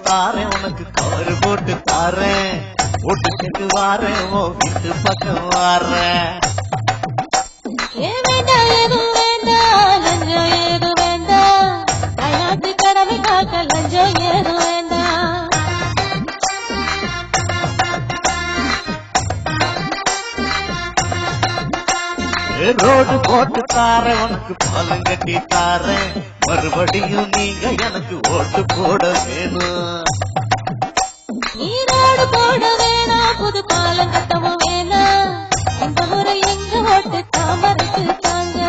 தாரேன் உனக்கு கவரு போட்டு தாரேன் ஓட்டு கேட்டு வாரேன் உன் வீட்டு பக்கம் வாரேன் வேண்டாம் எதுவும் வேண்டாம் லஞ்சம் ஏது வேண்டாம் அயாத்து கடமை காக்க லஞ்சம் ஏது வேண்டாம் ரோடு போட்டு தாரேன் உனக்கு பாலம் கட்டி தாரேன் மறுபடியும் நீங்க எனக்கு ஓட்டு போட வேணும் நீரோடு போட வேணாம் புது பாலம் கட்டவும் வேணாம் இந்த முறை எங்க ஓட்டு தாமரைக்கு தாங்க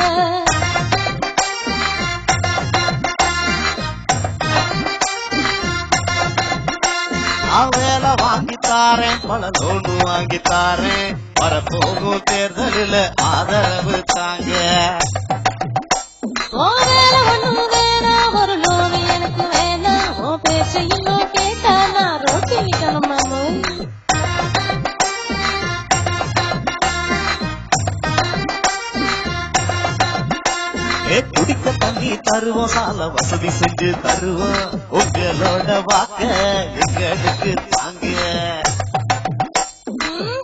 நான் வேலை வாங்கி தாரேன் பல லோனு வாங்கி தாரேன் வரப்போகும் தேர்தலில் ஆதரவு தாங்க வேலை ஒண்ணும் வேணாம் ஒரு லோனு எனக்கு வேணாம் உன் பேச்ச இன்னும் கேட்டா நான் ரோட்டி நிக்கணும் மாமு குடிக்க தண்ணி தருவோம் சால வசதி செஞ்சு தருவோம் உங்களோட வாக்க எங்களுக்கு தாங்க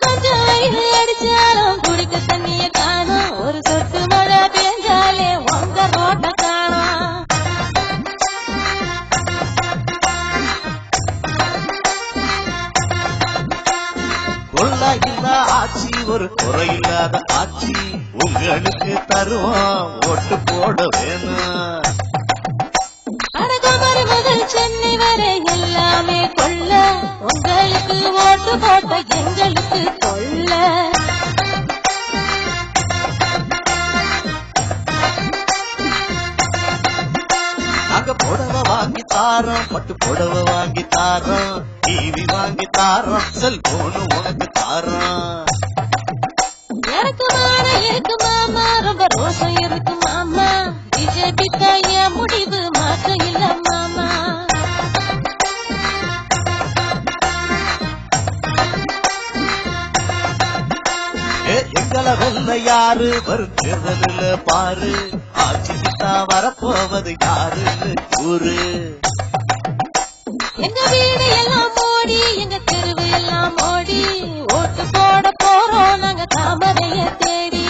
கொஞ்சம் வயது அடிச்சாலும் குடிக்க தண்ணிய காணும் ஒரு சொட்டு மழை பெஞ்சாலே உங்க ரோட்ட காணும் கொள்ளா இல்ல ஆட்சி ஒரு குறையில்லாத ஆட்சி உங்களுக்கு தருவோம் ஓட்டு போட வேணும் அடகுமரி முதல் சென்னை வரை எல்லாமே கொள்ள உங்களுக்கு ஓட்டு போட்ட எங்களுக்கு கொள்ள நாங்க புடவை வாங்கி தாரோம் பட்டு புடவை வாங்கி தாரோம் டிவி வாங்கி தாரோம் செல்போனு உனக்கு தாரோம் இறக்குமான இருக்கு மாமா ரொம்ப ரோஷம் இருக்கு மாமா பிஜேபி கைய முடிவு மாற்றம் இல்ல மாமா எங்களை வெல்ல யாரு வரும் தேர்தலில் பாரு ஆட்சிக்கு தான் வரப்போவது யாருன்னு கூறு எங்க வீடு எல்லாம் மோடி எங்க தெருவு எல்லாம் மோடி ஓட்டு போட போறோம் நாங்க தாமரைய தேடி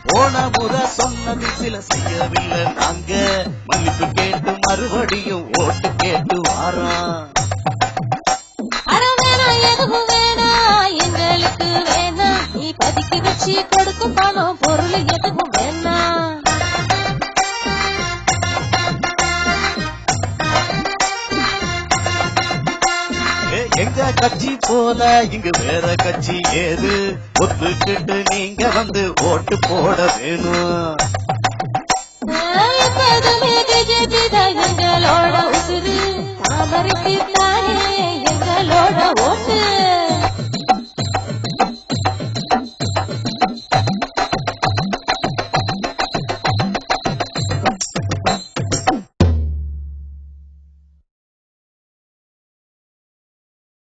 போன முறை சொன்னது சில செய்யவில்லை நாங்க மன்னிப்பு கேட்டு மறுபடியும் ஓட்டு கேட்டு வாரோம் அடம் வேணாம் எதுவும் வேணாம் எங்களுக்கு வேணாம் நீ பதுக்கி வச்சு கொடுக்கும் பணம் பொருள் எதுவும் வேணாம் எங்க கட்சி போல இங்க வேற கட்சி ஏது ஒத்துக்கிட்டு நீங்க வந்து ஓட்டு போட வேணும் எப்போதுமே பிஜேபி தான் எங்களோட உசுறு தாமரைக்கு தானே எங்களோட ஓட்டு